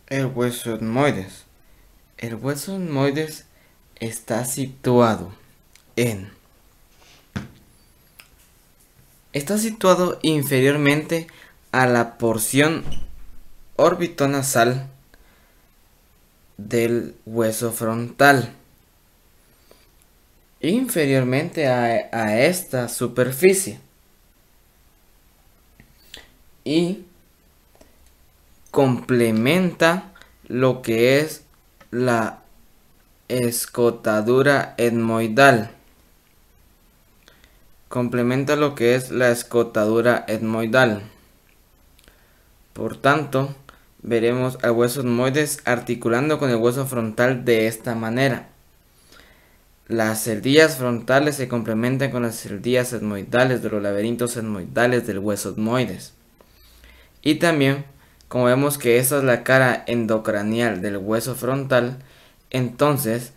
El hueso etmoides. El hueso etmoides está situado en... Está situado inferiormente a la porción orbitonasal del hueso frontal. Inferiormente a esta superficie. Y complementa lo que es la escotadura etmoidal. Complementa lo que es la escotadura etmoidal. Por tanto, veremos al hueso etmoides articulando con el hueso frontal de esta manera. Las cerdillas frontales se complementan con las cerdillas etmoidales de los laberintos etmoidales del hueso etmoides. Y también, como vemos que esta es la cara endocranial del hueso frontal, entonces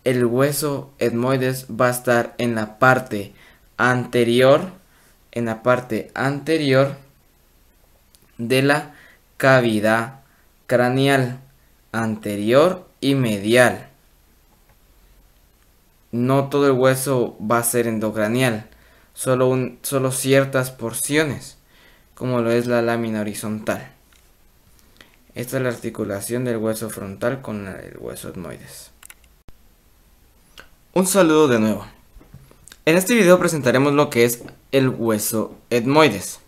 el hueso etmoides va a estar en la parte anterior, de la cavidad craneal, anterior y medial. No todo el hueso va a ser endocranial, solo ciertas porciones, como lo es la lámina horizontal. Esta es la articulación del hueso frontal con el hueso etmoides. Un saludo de nuevo. En este video presentaremos lo que es el hueso etmoides.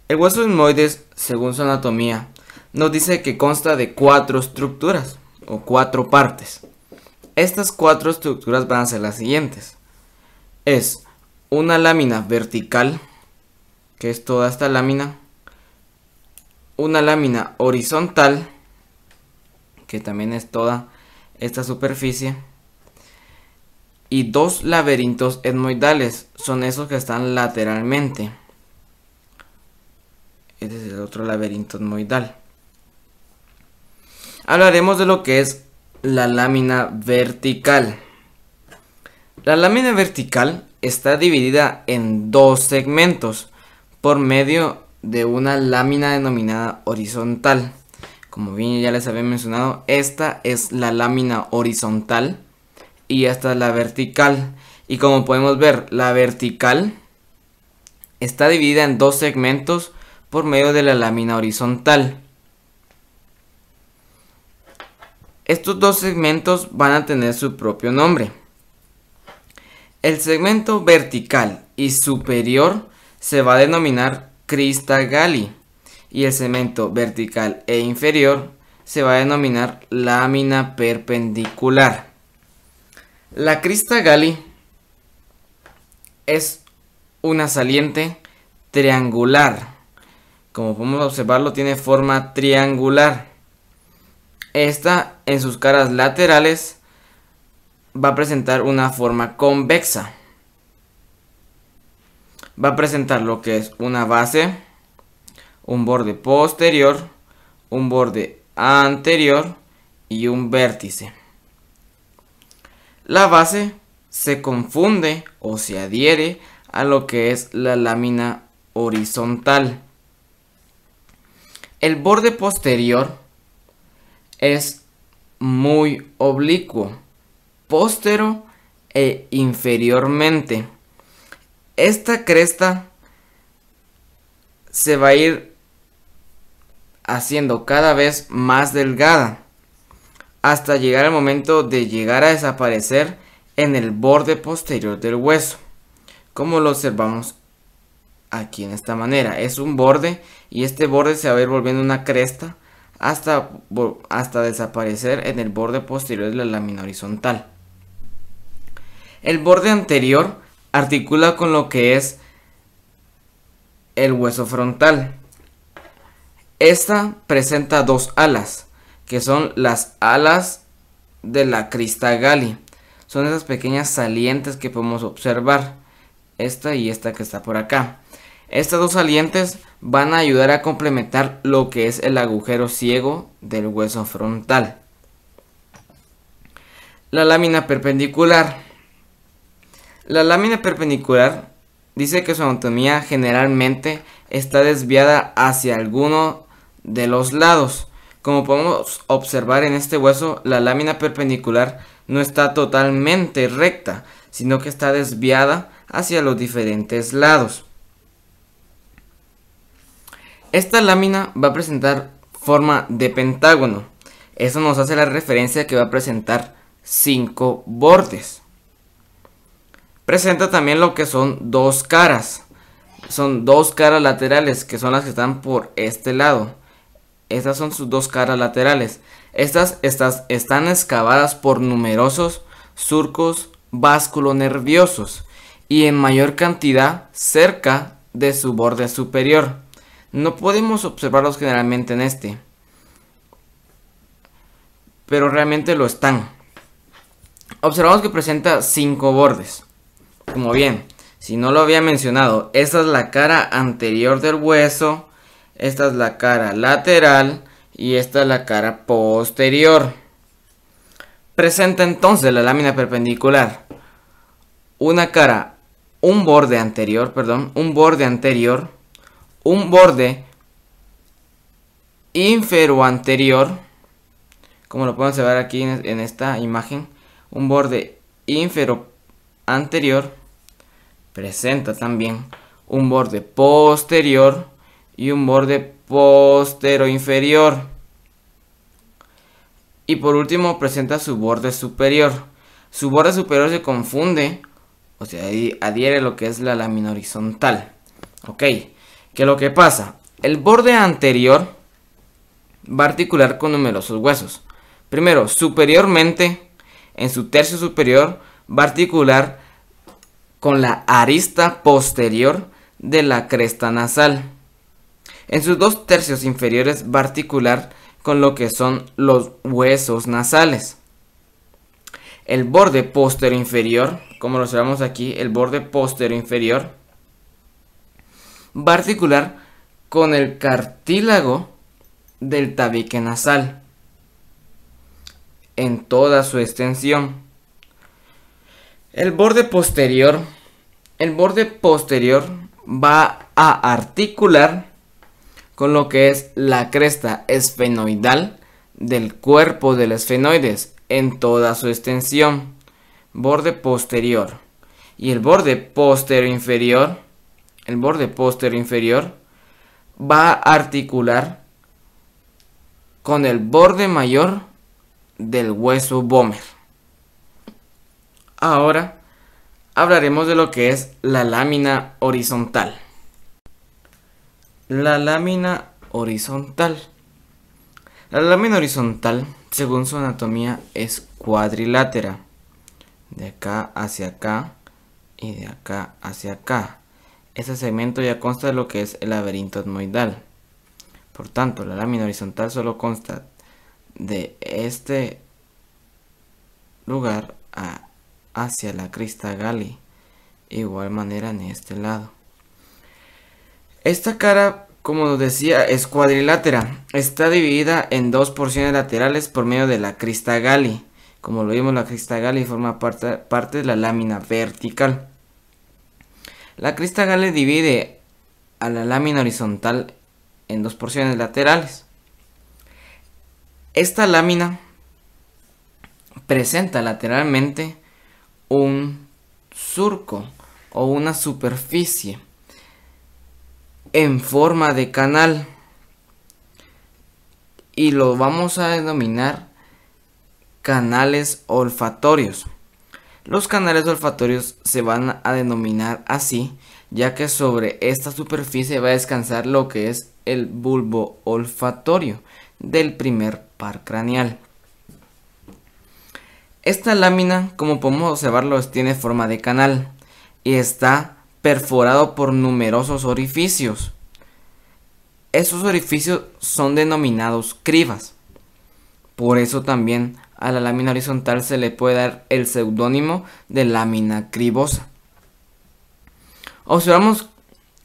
El hueso etmoides, según su anatomía, nos dice que consta de 4 estructuras o 4 partes. Estas 4 estructuras van a ser las siguientes. Es una lámina vertical, que es toda esta lámina. Una lámina horizontal, que también es toda esta superficie. Y 2 laberintos etmoidales, son esos que están lateralmente. Este es el otro laberinto etmoidal. Hablaremos de lo que es la lámina vertical. La lámina vertical está dividida en 2 segmentos por medio de una lámina denominada horizontal. Como bien ya les había mencionado, esta es la lámina horizontal y esta es la vertical. Y como podemos ver, la vertical está dividida en 2 segmentos por medio de la lámina horizontal. Estos 2 segmentos van a tener su propio nombre. El segmento vertical y superior se va a denominar crista galli y el segmento vertical e inferior se va a denominar lámina perpendicular. La crista galli es una saliente triangular. Como podemos observarlo, tiene forma triangular. Esta, en sus caras laterales, va a presentar una forma convexa. Va a presentar lo que es una base, un borde posterior, un borde anterior y un vértice. La base se confunde o se adhiere a lo que es la lámina horizontal. El borde posterior es muy oblicuo, póstero e inferiormente. Esta cresta se va a ir haciendo cada vez más delgada hasta llegar al momento de llegar a desaparecer en el borde posterior del hueso, como lo observamos aquí en esta manera. Es un borde y este borde se va a ir volviendo una cresta hasta desaparecer en el borde posterior de la lámina horizontal. El borde anterior articula con lo que es el hueso frontal. Esta presenta 2 alas, que son las alas de la crista galli. Son esas pequeñas salientes que podemos observar. Esta y esta que está por acá. Estas 2 salientes van a ayudar a complementar lo que es el agujero ciego del hueso frontal. La lámina perpendicular. La lámina perpendicular dice que su anatomía generalmente está desviada hacia alguno de los lados, Como podemos observar en este hueso, la lámina perpendicular no está totalmente recta, sino que está desviada hacia los diferentes lados. Esta lámina va a presentar forma de pentágono. Eso nos hace la referencia que va a presentar 5 bordes. Presenta también lo que son dos caras. Son dos caras laterales, que son las que están por este lado. Estas son sus dos caras laterales. Estas están excavadas por numerosos surcos vasculonerviosos y en mayor cantidad cerca de su borde superior. No podemos observarlos generalmente en este, pero realmente lo están. Observamos que presenta 5 bordes. Como bien, si no lo había mencionado, esta es la cara anterior del hueso, esta es la cara lateral y esta es la cara posterior. Presenta entonces la lámina perpendicular un borde anterior, un borde inferoanterior, como lo pueden observar aquí en esta imagen, un borde inferoanterior. Presenta también un borde posterior y un borde posteroinferior. Y por último presenta su borde superior. Su borde superior se confunde, o sea, adhiere a lo que es la lámina horizontal. Ok, ¿qué es lo que pasa? El borde anterior va a articular con numerosos huesos. Primero, superiormente, en su tercio superior, va a articular con la arista posterior de la cresta nasal. En sus 2 tercios inferiores va a articular con lo que son los huesos nasales. El borde posterior inferior, como lo observamos aquí, el borde posterior inferior va a articular con el cartílago del tabique nasal en toda su extensión. El borde posterior va a articular con lo que es la cresta esfenoidal del cuerpo del esfenoides en toda su extensión. Borde posterior. Y el borde posterior inferior va a articular con el borde mayor del hueso vómer. Ahora hablaremos de lo que es la lámina horizontal. La lámina horizontal. La lámina horizontal, según su anatomía, es cuadrilátera. De acá hacia acá y de acá hacia acá. Este segmento ya consta de lo que es el laberinto etmoidal. Por tanto, la lámina horizontal solo consta de este lugar hacia la crista Galli. Igual manera en este lado. Esta cara, como nos decía, es cuadrilátera. Está dividida en 2 porciones laterales por medio de la crista Galli. Como lo vimos, la crista Galli forma parte de la lámina vertical. La crista Galli divide a la lámina horizontal en 2 porciones laterales. Esta lámina presenta lateralmente un surco o una superficie en forma de canal y lo vamos a denominar canales olfatorios. Los canales olfatorios se van a denominar así ya que sobre esta superficie va a descansar lo que es el bulbo olfatorio del primer par craneal. Esta lámina, como podemos observarlo, tiene forma de canal y está perforado por numerosos orificios. Esos orificios son denominados cribas. Por eso también a la lámina horizontal se le puede dar el seudónimo de lámina cribosa.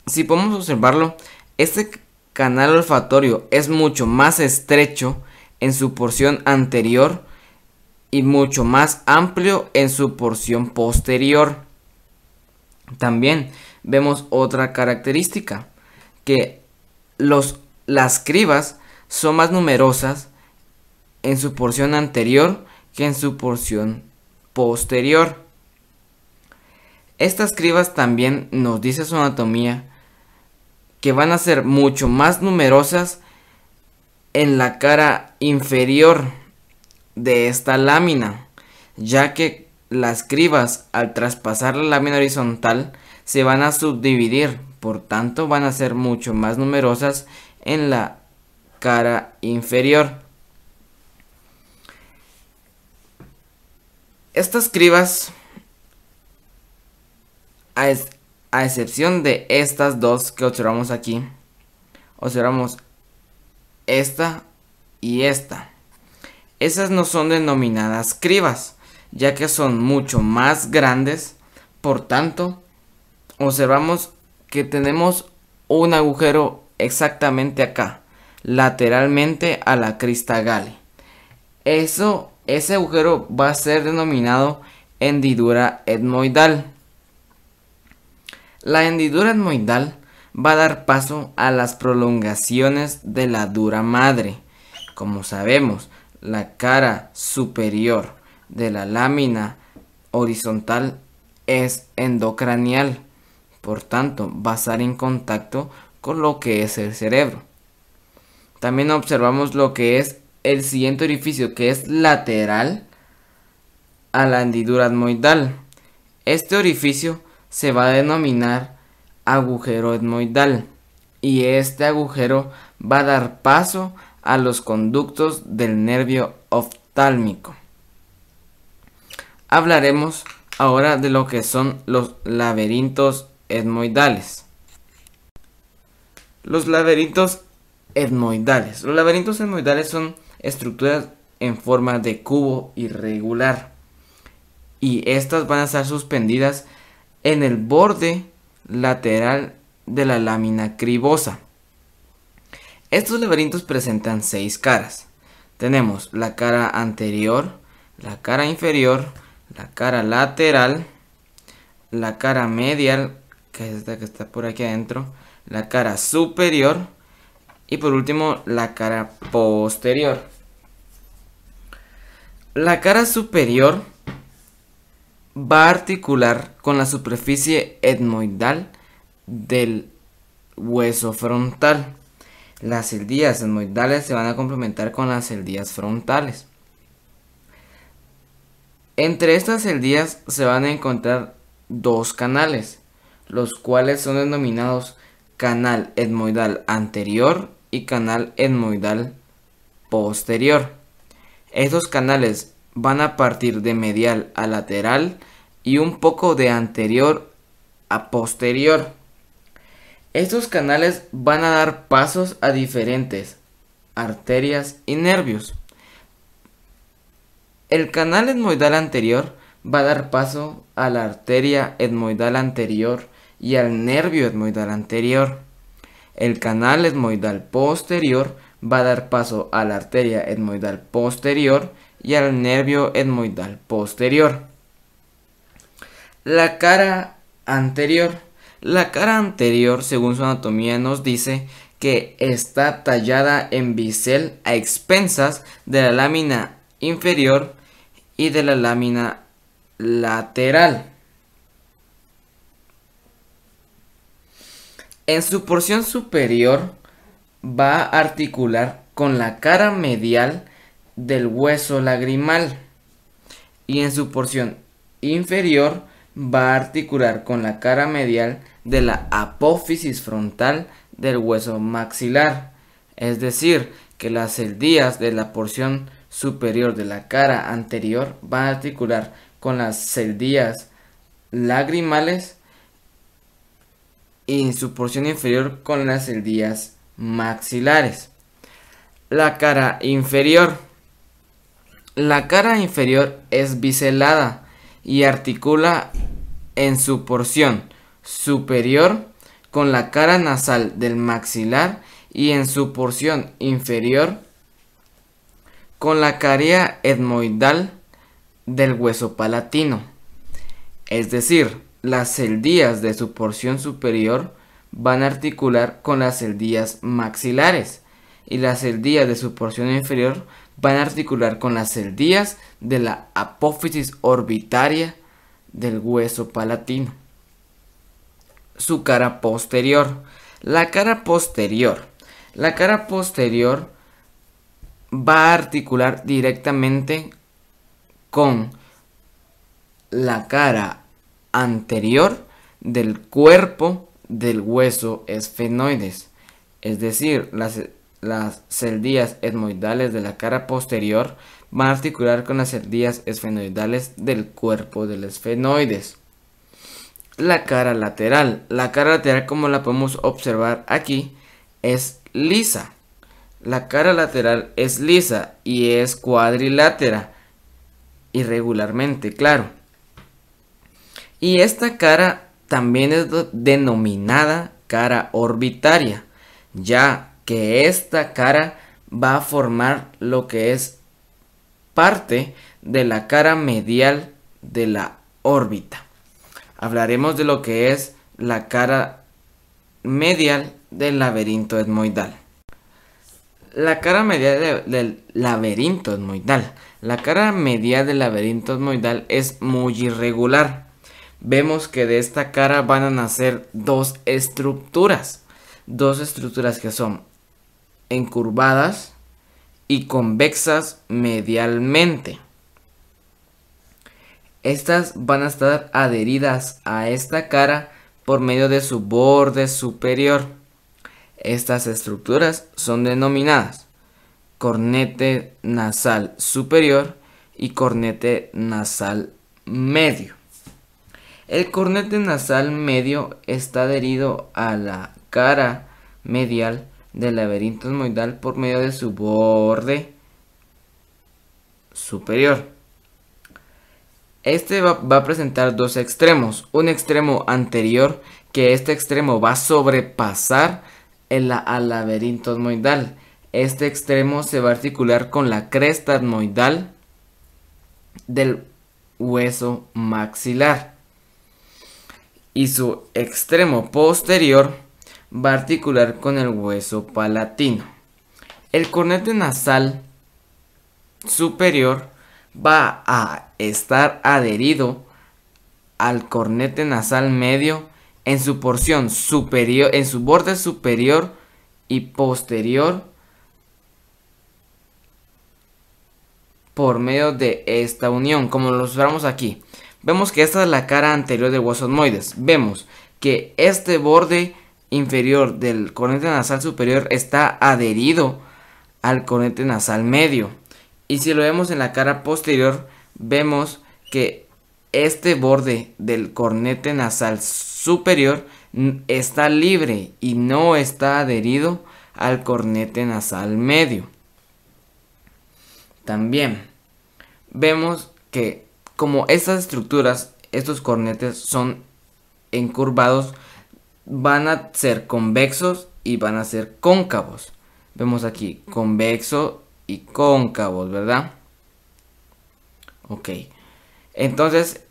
Si podemos observarlo, este canal olfatorio es mucho más estrecho en su porción anterior y mucho más amplio en su porción posterior. También vemos otra característica, que las cribas son más numerosas en su porción anterior que en su porción posterior. Estas cribas también nos dice su anatomía que van a ser mucho más numerosas en la cara inferior de esta lámina, ya que las cribas al traspasar la lámina horizontal se van a subdividir, por tanto van a ser mucho más numerosas en la cara inferior. Estas cribas, a excepción de estas dos que observamos aquí, observamos esta y esta. Esas no son denominadas cribas, ya que son mucho más grandes. Por tanto, observamos que tenemos un agujero exactamente acá, lateralmente a la crista Gale. Ese agujero va a ser denominado hendidura etmoidal. La hendidura etmoidal va a dar paso a las prolongaciones de la dura madre. Como sabemos, la cara superior de la lámina horizontal es endocranial, por tanto va a estar en contacto con lo que es el cerebro. También observamos lo que es el siguiente orificio, que es lateral a la hendidura etmoidal. Este orificio se va a denominar agujero etmoidal, y este agujero va a dar paso a los conductos del nervio oftálmico. Hablaremos ahora de lo que son los laberintos etmoidales. Los laberintos etmoidales. Los laberintos etmoidales son estructuras en forma de cubo irregular, y estas van a estar suspendidas en el borde lateral de la lámina cribosa. Estos laberintos presentan 6 caras. Tenemos la cara anterior, la cara inferior, la cara lateral, la cara medial, que es esta que está por aquí adentro, la cara superior y por último la cara posterior. La cara superior va a articular con la superficie etmoidal del hueso frontal. Las celdillas etmoidales se van a complementar con las celdillas frontales. Entre estas celdillas se van a encontrar 2 canales, los cuales son denominados canal etmoidal anterior y canal etmoidal posterior. Estos canales van a partir de medial a lateral y un poco de anterior a posterior. Estos canales van a dar pasos a diferentes arterias y nervios. El canal etmoidal anterior va a dar paso a la arteria etmoidal anterior y al nervio etmoidal anterior. El canal etmoidal posterior va a dar paso a la arteria etmoidal posterior y al nervio etmoidal posterior. La cara anterior. La cara anterior, según su anatomía, nos dice que está tallada en bisel a expensas de la lámina inferior y de la lámina lateral. En su porción superior va a articular con la cara medial del hueso lagrimal, y en su porción inferior va a articular con la cara medial de la apófisis frontal del hueso maxilar. Es decir, que las celdillas de la porción superior de la cara anterior van a articular con las celdillas lagrimales y en su porción inferior con las celdillas maxilares. La cara inferior. La cara inferior es biselada y articula en su porción superior con la cara nasal del maxilar y en su porción inferior con la caria etmoidal del hueso palatino. Es decir, las celdillas de su porción superior van a articular con las celdillas maxilares y las celdillas de su porción inferior van a articular con las celdías de la apófisis orbitaria del hueso palatino. Su cara posterior. La cara posterior va a articular directamente con la cara anterior del cuerpo del hueso esfenoides, es decir, las celdías etmoidales de la cara posterior van a articular con las celdías esfenoidales del cuerpo del esfenoides. La cara lateral, como la podemos observar aquí, es lisa. La cara lateral es lisa y es cuadrilátera, irregularmente, claro. Y esta cara también es denominada cara orbitaria, ya que esta cara va a formar lo que es parte de la cara medial de la órbita. Hablaremos de lo que es la cara medial del laberinto etmoidal. La cara medial del laberinto etmoidal. La cara medial del laberinto etmoidal es muy irregular. Vemos que de esta cara van a nacer dos estructuras que son encurvadas y convexas medialmente. Estas van a estar adheridas a esta cara por medio de su borde superior. Estas estructuras son denominadas cornete nasal superior y cornete nasal medio. El cornete nasal medio está adherido a la cara medial del laberinto etmoidal por medio de su borde superior. Este va a presentar dos extremos. Un extremo anterior, que este extremo va a sobrepasar al laberinto etmoidal. Este extremo se va a articular con la cresta etmoidal del hueso maxilar. Y su extremo posterior va a articular con el hueso palatino. El cornete nasal superior va a estar adherido al cornete nasal medio en su porción superior, en su borde superior y posterior, por medio de esta unión, como lo observamos aquí. Vemos que esta es la cara anterior del hueso etmoides. Vemos que este borde inferior del cornete nasal superior está adherido al cornete nasal medio. Y si lo vemos en la cara posterior, vemos que este borde del cornete nasal superior está libre y no está adherido al cornete nasal medio. También vemos que como estas estructuras, estos cornetes son encurvados, van a ser convexos y van a ser cóncavos. Vemos aquí convexo y cóncavos, ¿verdad? Ok. Entonces,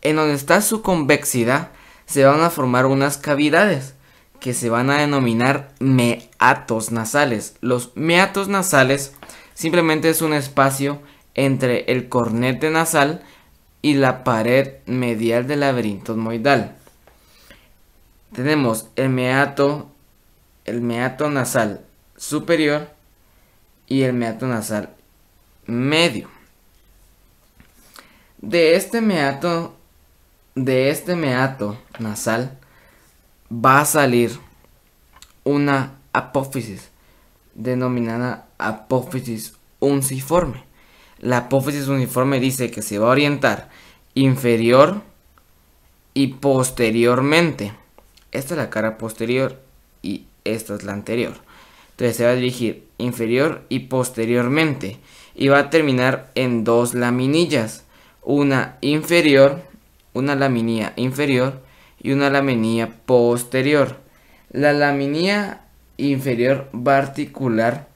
en donde está su convexidad, se van a formar unas cavidades que se van a denominar meatos nasales. Los meatos nasales simplemente es un espacio entre el cornete nasal y la pared medial del laberinto etmoidal. Tenemos el meato nasal superior y el meato nasal medio. De este meato nasal va a salir una apófisis denominada apófisis unciforme. La apófisis uniforme dice que se va a orientar inferior y posteriormente. Esta es la cara posterior y esta es la anterior. Entonces se va a dirigir inferior y posteriormente y va a terminar en dos laminillas. Una inferior, una laminilla inferior y una laminilla posterior. La laminilla inferior va a articular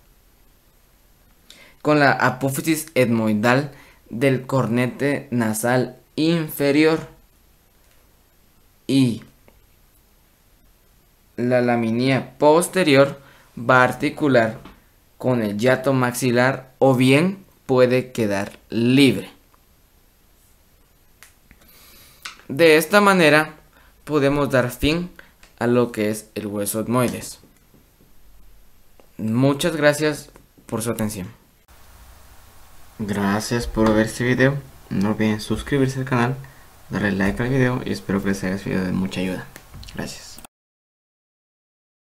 con la apófisis etmoidal del cornete nasal inferior y la laminilla posterior va a articular con el hiato maxilar o bien puede quedar libre. De esta manera podemos dar fin a lo que es el hueso etmoides. Muchas gracias por su atención. Gracias por ver este video. No olviden suscribirse al canal, darle like al video y espero que les haya sido de mucha ayuda. Gracias.